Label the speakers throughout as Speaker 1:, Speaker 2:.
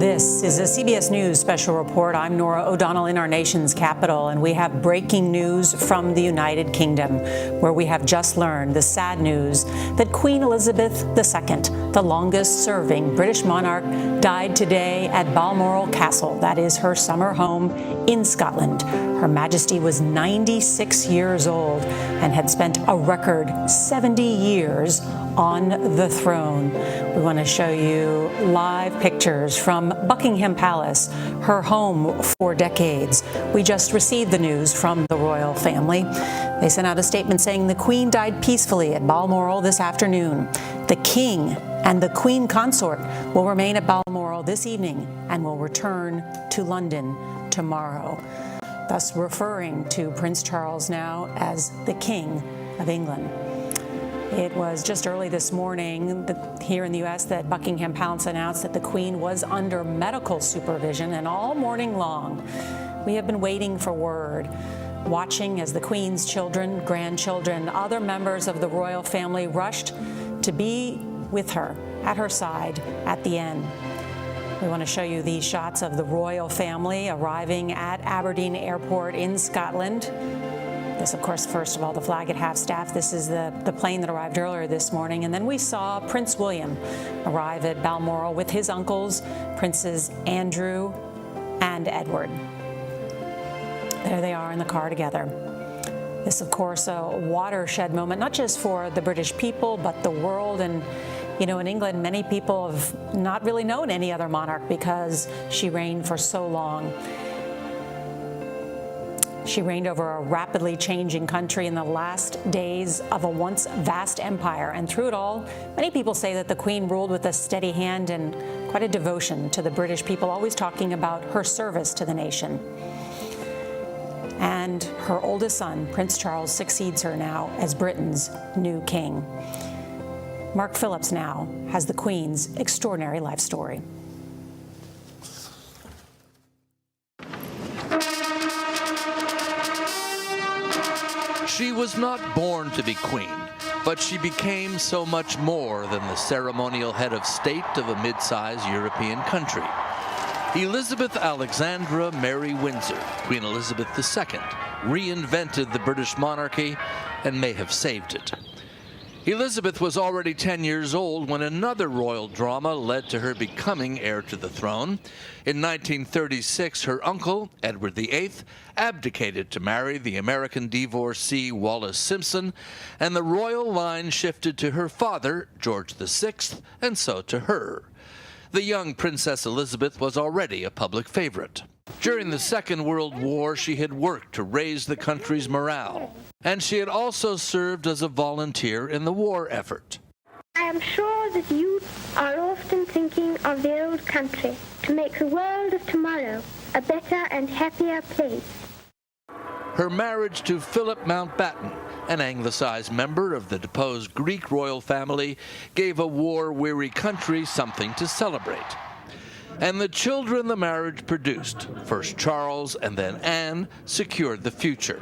Speaker 1: This is a CBS News special report. I'm Nora O'Donnell in our nation's capital, and we have breaking news from the United Kingdom, where we have just learned the sad news that Queen Elizabeth II, the longest-serving British monarch, died today at Balmoral Castle. That is her summer home in Scotland. Her Majesty was 96 years old and had spent a record 70 years on the throne. We want to show you live pictures from Buckingham Palace, her home for decades. We just received the news from the royal family. They sent out a statement saying the Queen died peacefully at Balmoral this afternoon. The King and the Queen Consort will remain at Balmoral this evening and will return to London tomorrow, thus referring to Prince Charles now as the King of England. It was just early this morning here in the U.S. that Buckingham Palace announced that the Queen was under medical supervision, and all morning long we have been waiting for word, watching as the Queen's children, grandchildren, other members of the royal family rushed to be with her, at her side at the end. We want to show you these shots of the royal family arriving at Aberdeen Airport in Scotland. This, of course, first of all, the flag at half-staff. This is the plane that arrived earlier this morning. And then we saw Prince William arrive at Balmoral with his uncles, Princes Andrew and Edward. There they are in the car together. This, of course, a watershed moment, not just for the British people, but the world. And, you know, in England, many people have not really known any other monarch because she reigned for so long. She reigned over a rapidly changing country in the last days of a once vast empire. And through it all, many people say that the Queen ruled with a steady hand and quite a devotion to the British people, always talking about her service to the nation. And her oldest son, Prince Charles, succeeds her now as Britain's new king. Mark Phillips now has the Queen's extraordinary life story.
Speaker 2: She was not born to be queen, but she became so much more than the ceremonial head of state of a mid-sized European country. Elizabeth Alexandra Mary Windsor, Queen Elizabeth II, reinvented the British monarchy and may have saved it. Elizabeth was already 10 years old when another royal drama led to her becoming heir to the throne. In 1936, her uncle, Edward VIII, abdicated to marry the American divorcee Wallis Simpson, and the royal line shifted to her father, George VI, and so to her. The young Princess Elizabeth was already a public favorite. During the Second World War, she had worked to raise the country's morale, and she had also served as a volunteer in the war effort.
Speaker 3: I am sure that you are often thinking of the old country to make the world of tomorrow a better and happier place.
Speaker 2: Her marriage to Philip Mountbatten, an anglicized member of the deposed Greek royal family, gave a war-weary country something to celebrate. And the children the marriage produced, first Charles and then Anne, secured the future.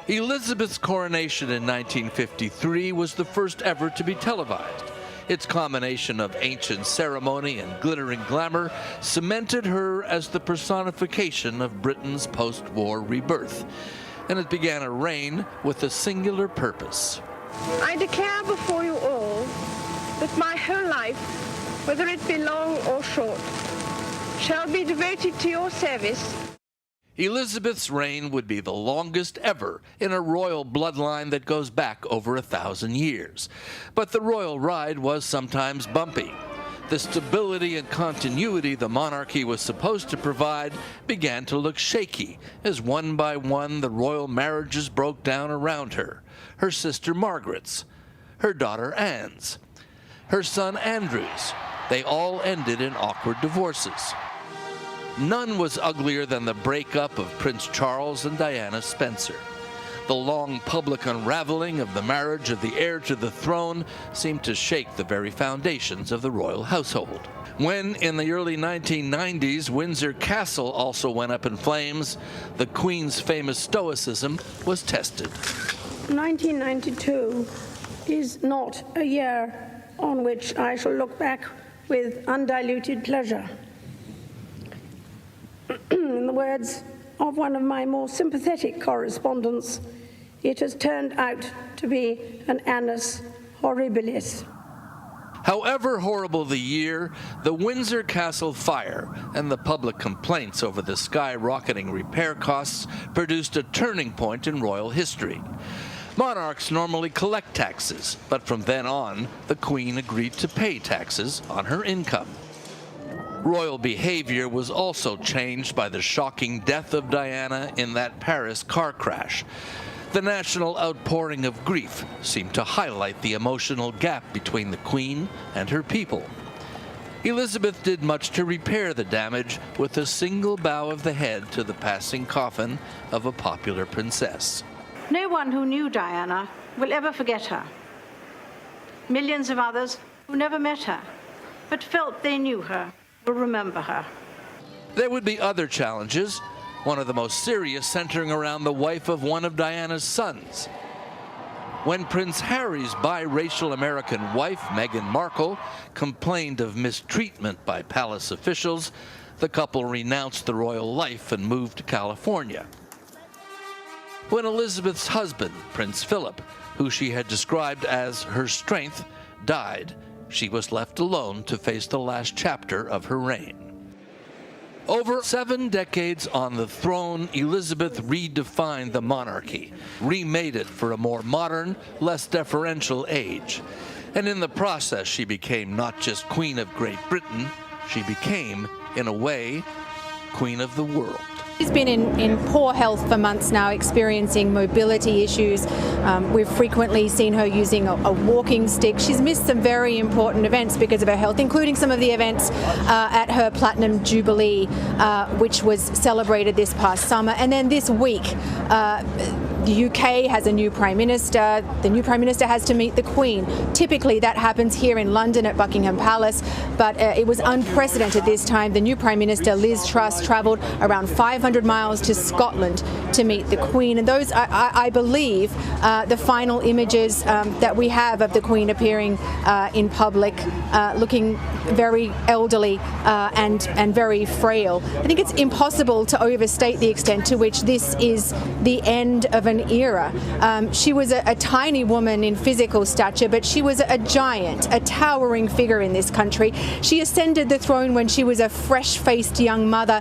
Speaker 2: Elizabeth's coronation in 1953 was the first ever to be televised. Its combination of ancient ceremony and glittering glamour cemented her as the personification of Britain's post-war rebirth. And it began a reign with a singular purpose.
Speaker 4: I declare before you all that my whole life, whether it be long or short, shall be devoted to your service.
Speaker 2: Elizabeth's reign would be the longest ever in a royal bloodline that goes back over 1,000 years. But the royal ride was sometimes bumpy. The stability and continuity the monarchy was supposed to provide began to look shaky as one by one the royal marriages broke down around her. Her sister Margaret's, her daughter Anne's, her son Andrew's. They all ended in awkward divorces. None was uglier than the breakup of Prince Charles and Diana Spencer. The long public unraveling of the marriage of the heir to the throne seemed to shake the very foundations of the royal household. When, in the early 1990s, Windsor Castle also went up in flames, the Queen's famous stoicism was tested.
Speaker 4: 1992 is not a year on which I shall look back
Speaker 5: with undiluted pleasure. In the words of one of my more sympathetic correspondents, it has turned out to be an annus horribilis.
Speaker 2: However horrible the year, the Windsor Castle fire and the public complaints over the skyrocketing repair costs produced a turning point in royal history. Monarchs normally collect taxes, but from then on, the Queen agreed to pay taxes on her income. Royal behavior was also changed by the shocking death of Diana in that Paris car crash. The national outpouring of grief seemed to highlight the emotional gap between the Queen and her people. Elizabeth did much to repair the damage with a single bow of the head to the passing coffin of a popular princess.
Speaker 6: No one who knew Diana will ever forget her. Millions of others who never met her, but felt they knew her, will remember her.
Speaker 2: There would be other challenges, one of the most serious centering around the wife of one of Diana's sons. When Prince Harry's biracial American wife, Meghan Markle, complained of mistreatment by palace officials, the couple renounced the royal life and moved to California. When Elizabeth's husband, Prince Philip, who she had described as her strength, died, she was left alone to face the last chapter of her reign. Over 7 decades on the throne, Elizabeth redefined the monarchy, remade it for a more modern, less deferential age. And in the process, she became not just Queen of Great Britain, she became, in a way, Queen of the world.
Speaker 7: She's been in poor health for months now, experiencing mobility issues. We've frequently seen her using a walking stick. She's missed some very important events because of her health, including some of the events at her Platinum Jubilee, which was celebrated this past summer. And then this week, the UK has a new Prime Minister. The new Prime Minister has to meet the Queen. Typically that happens here in London at Buckingham Palace, but it was unprecedented this time. The new Prime Minister, Liz Truss, travelled around 500 miles to Scotland to meet the Queen. And those, I believe, the final images that we have of the Queen appearing in public, looking very elderly and very frail. I think it's impossible to overstate the extent to which this is the end of an era. She was a tiny woman in physical stature, but she was a giant, a towering figure in this country. She ascended the throne when she was a fresh-faced young mother.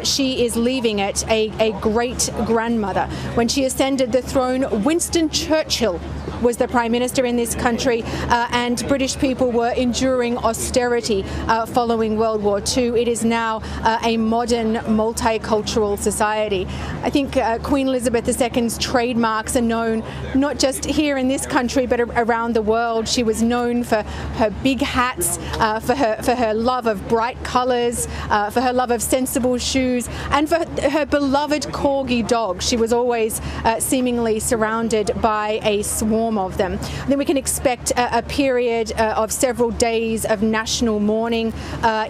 Speaker 7: She is leaving it a great-grandmother. When she ascended the throne, Winston Churchill was the Prime Minister in this country, and British people were enduring austerity following World War II. It is now a modern, multicultural society. I think Queen Elizabeth II's trademarks are known not just here in this country, but around the world. She was known for her big hats, for her love of bright colours, for her love of sensible shoes, and for her beloved corgi dog. She was always seemingly surrounded by a swarm of them. Then we can expect a period of several days of national mourning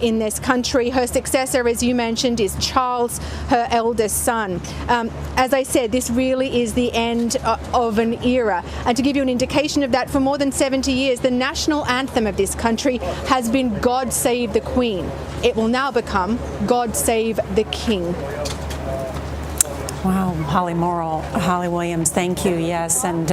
Speaker 7: in this country. Her successor, as you mentioned, is Charles, her eldest son. As I said, this really is the end of an era. And to give you an indication of that, for more than 70 years, the national anthem of this country has been God Save the Queen. It will now become God Save the King.
Speaker 1: Wow, Holly Williams, thank you. Yes, and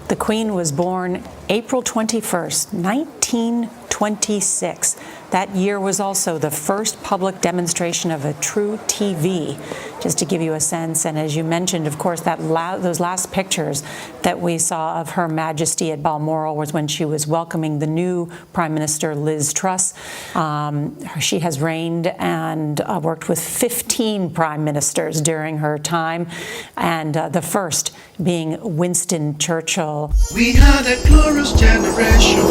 Speaker 1: the Queen was born April 21st, 1926. That year was also the first public demonstration of a true TV, just to give you a sense. And as you mentioned, of course, those last pictures that we saw of Her Majesty at Balmoral was when she was welcoming the new Prime Minister, Liz Truss. She has reigned and worked with 15 prime ministers during her time, and the first being Winston Churchill.
Speaker 8: We are the glorious generation.